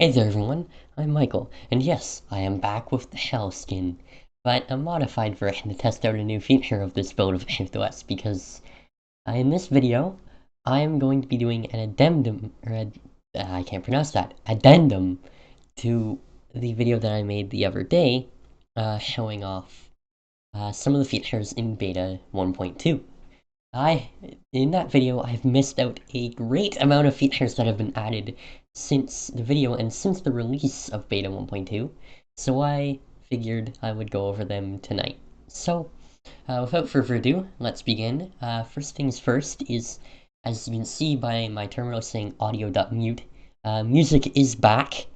Hey there everyone, I'm Michael, and yes, I am back with the Hell skin, but a modified version to test out a new feature of this build of ShiftOS, because in this video, I am going to be doing an addendum, I can't pronounce that, addendum to the video that I made the other day, showing off some of the features in beta 1.2. In that video, I've missed out a great amount of features that have been added since the video and since the release of beta 1.2, so I figured I would go over them tonight. So, without further ado, let's begin. First things first is, as you can see by my terminal saying audio.mute, music is back,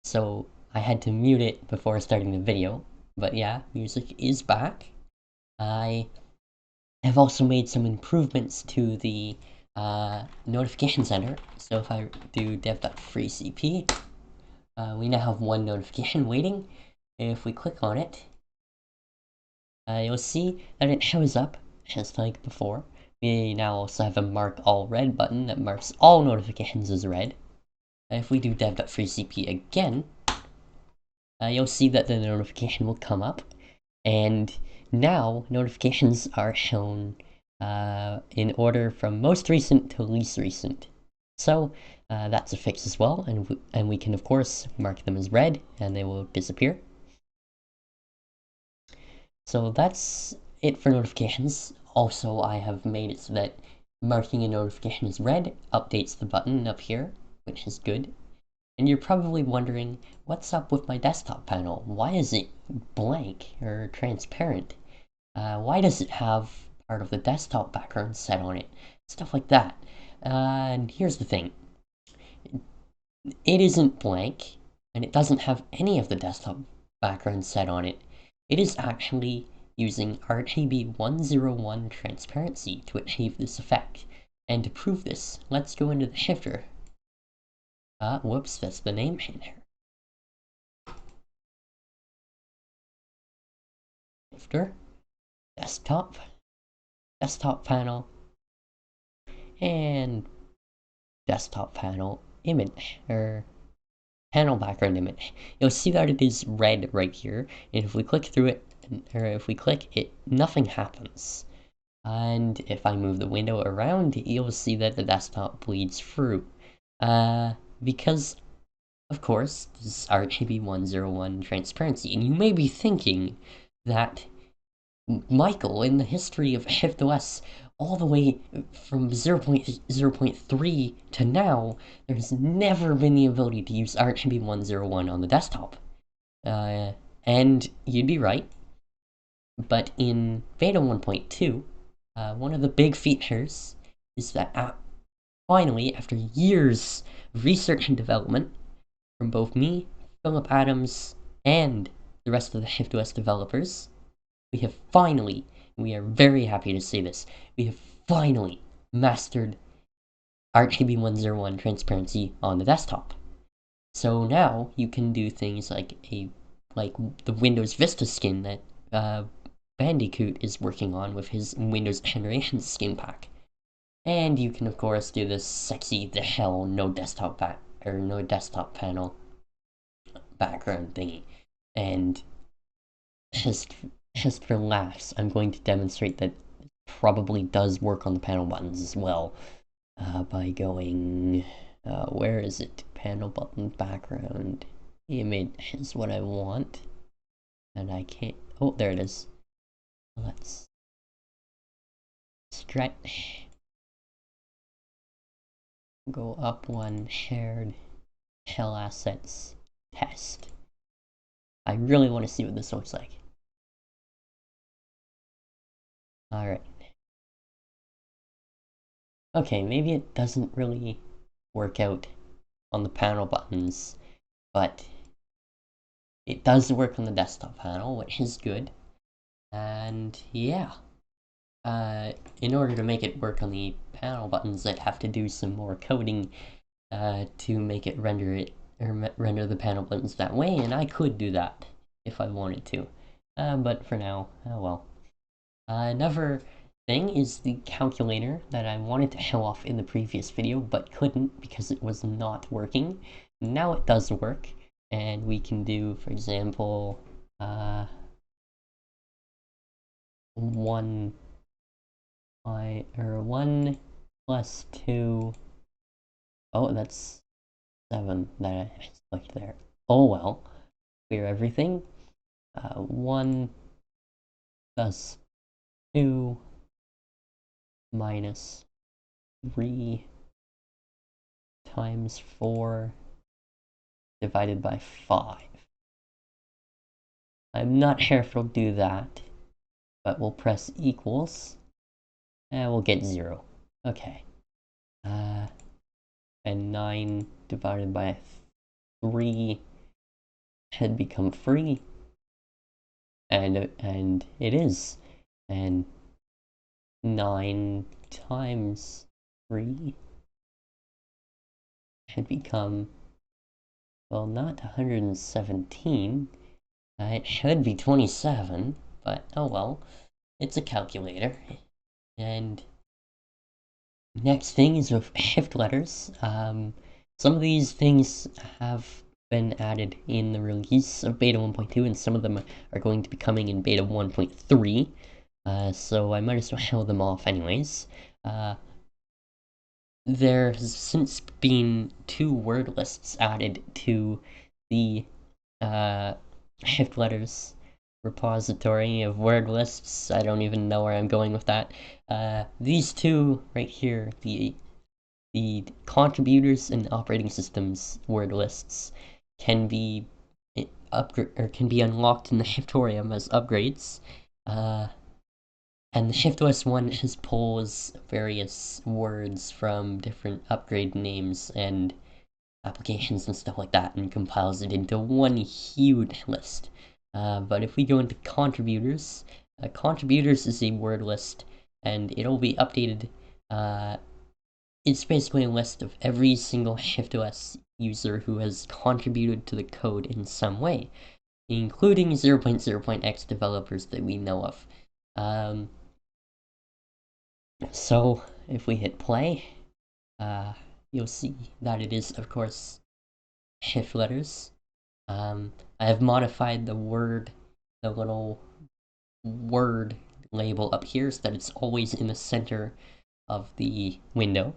so I had to mute it before starting the video, but yeah, music is back. I have also made some improvements to the notification center. So if I do dev.freecp, we now have one notification waiting. If we click on it, you'll see that it shows up just like before. We now also have a mark all red button that marks all notifications as red. If we do dev.freecp again, you'll see that the notification will come up, and now notifications are shown in order from most recent to least recent. So that's a fix as well, and we can of course mark them as red and they will disappear. So that's it for notifications. Also, I have made it so that marking a notification as red updates the button up here, which is good. And you're probably wondering, what's up with my desktop panel? Why is it blank or transparent? Why does it have part of the desktop background set on it? Stuff like that. And here's the thing. It isn't blank, and it doesn't have any of the desktop background set on it. It is actually using RGB 101 transparency to achieve this effect. And to prove this, let's go into the shifter. Whoops, that's the name in there. Shifter, desktop panel, and desktop panel image, or panel background image. You'll see that it is red right here, and if we click through it, or if we click it, nothing happens. And if I move the window around, you'll see that the desktop bleeds through. Because, of course, this is RGB 101 transparency, and you may be thinking that, Michael, in the history of ShiftOS, all the way from 0.0.3 to now, there's never been the ability to use RGB 101 on the desktop. And you'd be right, but in beta 1.2, one of the big features is that finally, after years of research and development from both me, Philip Adams, and the rest of the ShiftOS developers, we have finally, we are very happy to say this, we have finally mastered RGB 101 transparency on the desktop. So now you can do things like the Windows Vista skin that Bandicoot is working on with his Windows Generation skin pack. And you can of course do this sexy the hell no desktop panel background thingy. And just for laughs, I'm going to demonstrate that it probably does work on the panel buttons as well, by going, where is it? Panel button background image is what I want, and I can't, oh, there it is. Let's stretch, go up one, shared, shell assets, test. I really want to see what this looks like. Alright. Okay, maybe it doesn't really work out on the panel buttons, but it does work on the desktop panel, which is good. And yeah, in order to make it work on the panel buttons, I'd have to do some more coding to make it render the panel buttons that way, and I could do that if I wanted to. But for now, oh well. Another thing is the calculator that I wanted to show off in the previous video, but couldn't because it was not working. now it does work, and we can do, for example, 1 plus 2. Oh, that's 7 that I clicked there. Oh well, clear everything. 1 plus 2 minus 3 times 4 divided by 5. I'm not sure if it'll do that, but we'll press equals, and we'll get 0. Okay. And 9 divided by 3 had become free, and it is. And 9 times 3 had become, well, not 117. It should be 27, but oh well. It's a calculator. And next thing is with shift letters. Some of these things have been added in the release of beta 1.2, and some of them are going to be coming in beta 1.3. So I might as well show them off anyways. There has since been 2 word lists added to the shift letters repository of word lists. I don't even know where I'm going with that. These 2 right here, the contributors and operating systems word lists, can be can be unlocked in the Shiftorium as upgrades. And the ShiftOS one just pulls various words from different upgrade names and applications and stuff like that and compiles it into one huge list. But if we go into contributors, contributors is a word list, and it'll be updated. It's basically a list of every single ShiftOS user who has contributed to the code in some way, including 0.0.x developers that we know of. So if we hit play, you'll see that it is, of course, shift letters. I have modified the little word label up here so that it's always in the center of the window.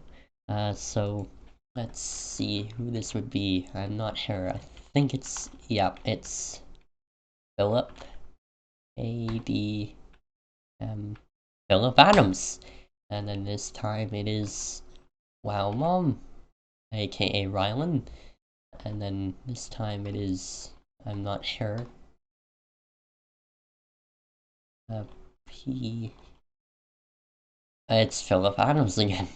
So let's see who this would be. I'm not sure. I think it's, yeah, it's Philip, Philip Adams. And then this time it is Wow Mom, aka Rylan. And then this time it is, I'm not sure, it's Philip Adams again.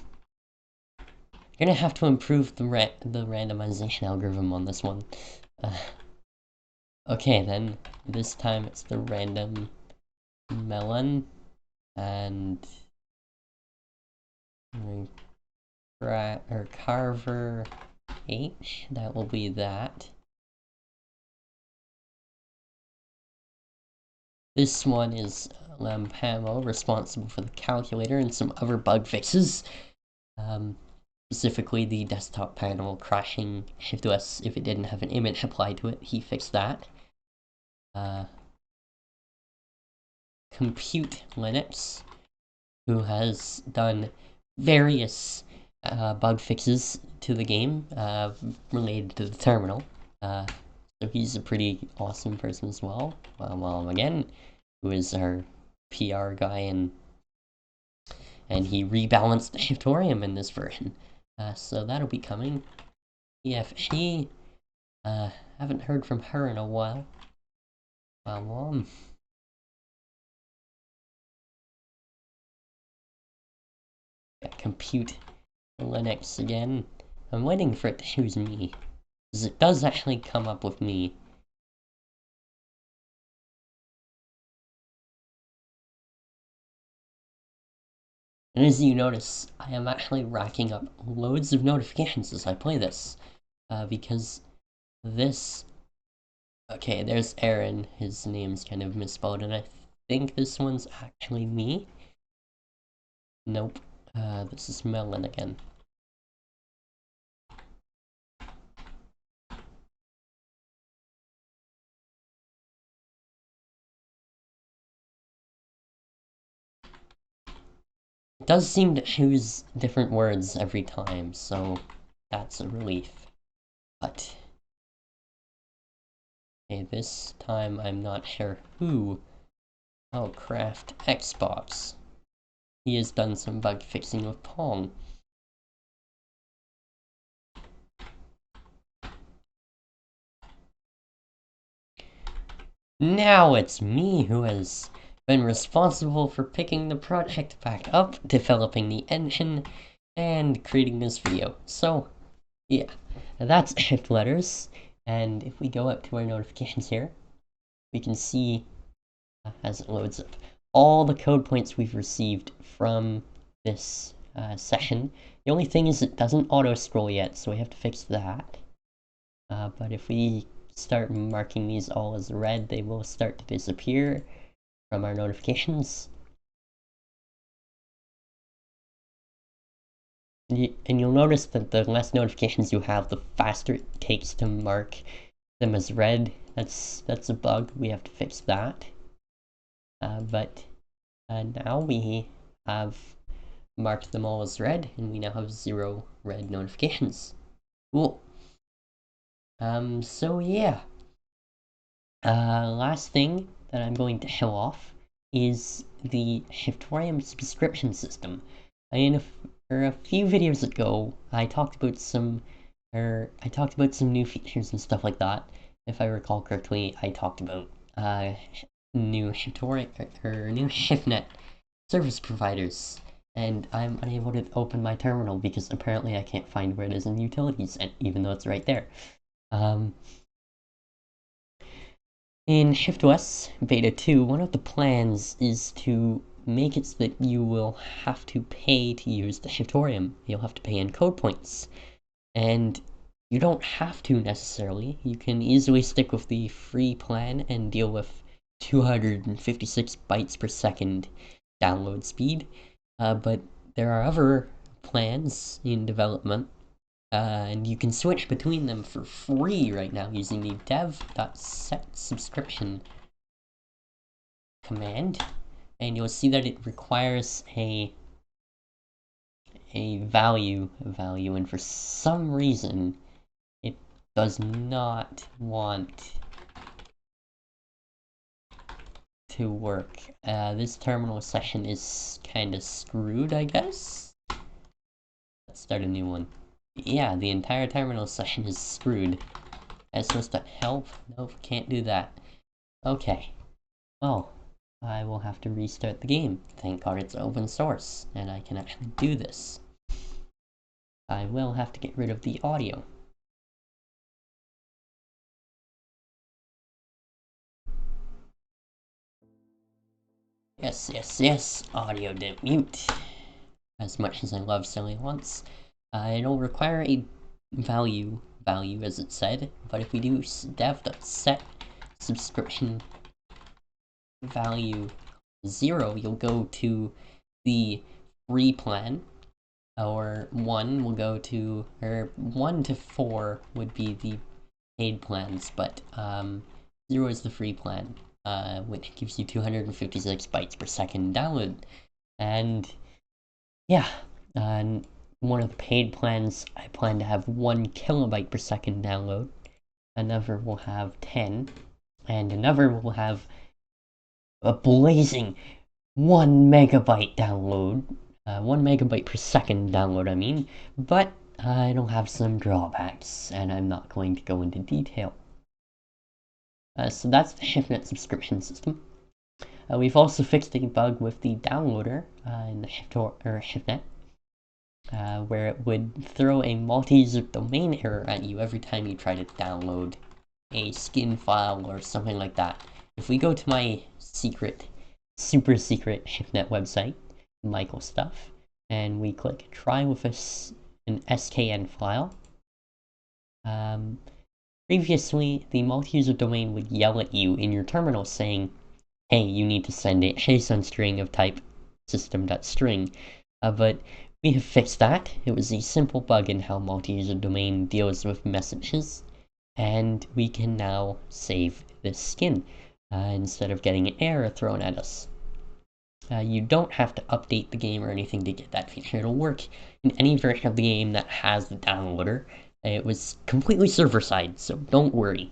Gonna have to improve the randomization algorithm on this one. Okay, then this time it's the random melon, and Carver 8. That will be that. This one is Lampamo, responsible for the calculator and some other bug fixes. Specifically the desktop panel crashing ShiftOS if it didn't have an image applied to it. He fixed that. Compute Linux, who has done various bug fixes to the game related to the terminal. So he's a pretty awesome person as well. Again, who is our PR guy, and he rebalanced the Shiftorium in this version. So that'll be coming. EFG, haven't heard from her in a while. Compute Linux again. I'm waiting for it to choose me, because it does actually come up with me. And as you notice, I am actually racking up loads of notifications as I play this, because this... Okay, there's Aaron, his name's kind of misspelled, and I think this one's actually me. Nope, this is Melon again. It does seem to use different words every time, so that's a relief. But okay, this time I'm not sure who. Oh, Craft Xbox. He has done some bug fixing with Pong. Now it's me who has been responsible for picking the project back up, developing the engine, and creating this video. So, yeah, that's shift letters. And if we go up to our notifications here, we can see, as it loads up, all the code points we've received from this session. The only thing is it doesn't auto-scroll yet, so we have to fix that. But if we start marking these all as red, they will start to disappear from our notifications. And you'll notice that the less notifications you have, the faster it takes to mark them as red. That's a bug. We have to fix that. But now we have marked them all as red, and we now have 0 red notifications. Cool. So yeah. Last thing that I'm going to show off is the ShiftOS subscription system. A few videos ago, I talked about some new features and stuff like that. If I recall correctly, I talked about new new ShiftNet service providers, and I'm unable to open my terminal because apparently I can't find where it is in utilities, and even though it's right there. In ShiftOS Beta 2, one of the plans is to make it so that you will have to pay to use the Shiftorium. You'll have to pay in code points. And you don't have to necessarily. You can easily stick with the free plan and deal with 256 bytes per second download speed. But there are other plans in development, and you can switch between them for free right now using the dev.set_subscription command, and you'll see that it requires a value, and for some reason it does not want to work. This terminal session is kind of screwed, I guess. Let's start a new one. Yeah, the entire terminal session is screwed. That's supposed to help? Nope, can't do that. Okay. Well, I will have to restart the game. Thank God it's open source, and I can actually do this. I will have to get rid of the audio. Yes, audio didn't mute. As much as I love selling once. It'll require a value as it said, but if we do dev.set subscription value 0, you'll go to the free plan, or 1 will go to, or 1 to 4 would be the paid plans, but 0 is the free plan, which gives you 256 bytes per second download. And yeah, one of the paid plans, I plan to have 1 kilobyte per second download. Another will have 10, and another will have a blazing 1 megabyte download. 1 megabyte per second download, I mean. But it'll have some drawbacks, and I'm not going to go into detail. So that's the ShiftNet subscription system. We've also fixed a bug with the downloader in the ShiftNet, where it would throw a multi-user domain error at you every time you try to download a skin file or something like that. If we go to my super secret ShiftNet website, Michael stuff, and we click try with an SKN file, previously the multi-user domain would yell at you in your terminal saying, hey, you need to send a JSON string of type system.string, but we have fixed that. It was a simple bug in how multi-user domain deals with messages, and we can now save this skin instead of getting an error thrown at us. You don't have to update the game or anything to get that feature. It'll work in any version of the game that has the downloader. It was completely server-side, so don't worry.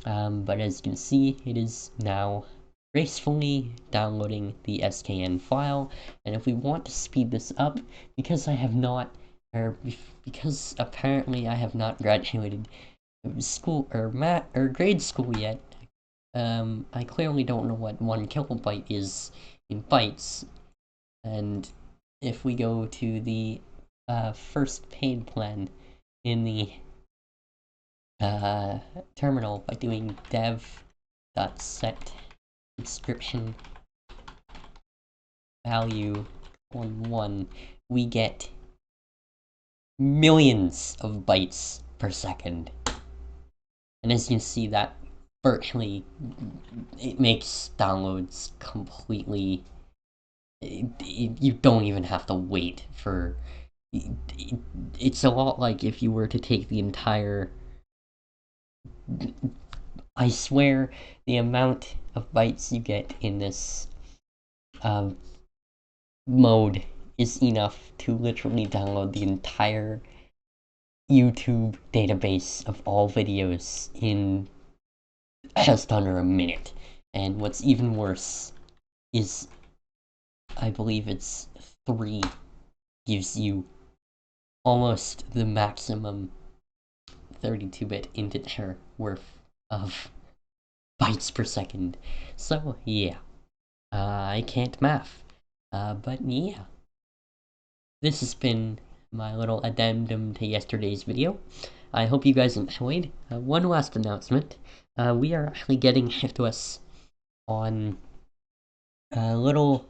But as you can see, it is now gracefully downloading the SKN file, and if we want to speed this up, because I have not, or because apparently I have not graduated school or grade school yet, I clearly don't know what 1 kilobyte is in bytes, and if we go to the first paid plan in the terminal by doing dev.set subscription value on 1, we get millions of bytes per second. And as you can see, that virtually, it makes downloads completely, you don't even have to wait for, it's a lot like if you were to take the entire, I swear, the amount of bytes you get in this mode is enough to literally download the entire YouTube database of all videos in just under a minute. And what's even worse is, I believe it's 3 gives you almost the maximum 32-bit integer worth of bytes per second. So yeah, I can't math, but yeah. This has been my little addendum to yesterday's video. I hope you guys enjoyed. One last announcement. We are actually getting ShiftOS on a little,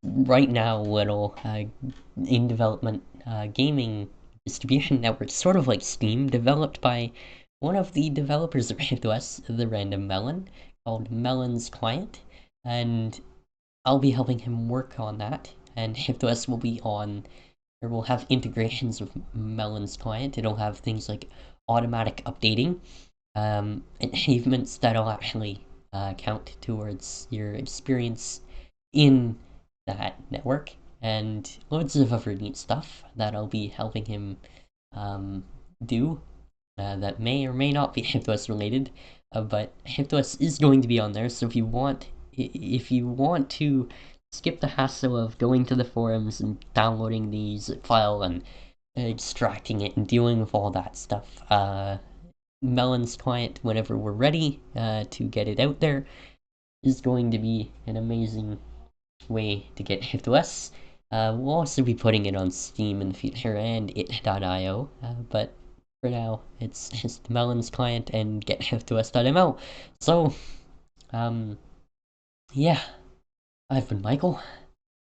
right now, little in development gaming distribution network, sort of like Steam, developed by one of the developers of ShiftOS, the random Melon, called Melon's Client, and I'll be helping him work on that, and ShiftOS will be on, or will have integrations with Melon's Client. It'll have things like automatic updating, achievements that'll actually count towards your experience in that network, and loads of other neat stuff that I'll be helping him do that may or may not be ShiftOS related, but ShiftOS is going to be on there, so if you want to skip the hassle of going to the forums and downloading the zip file and extracting it and dealing with all that stuff, Melon's Client, whenever we're ready to get it out there, is going to be an amazing way to get ShiftOS. We'll also be putting it on Steam in the future and it.io, but for now, it's just Melon's Client and GetShiftOS.ml. So, yeah, I've been Michael.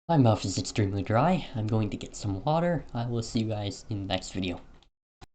My mouth is extremely dry. I'm going to get some water. I will see you guys in the next video.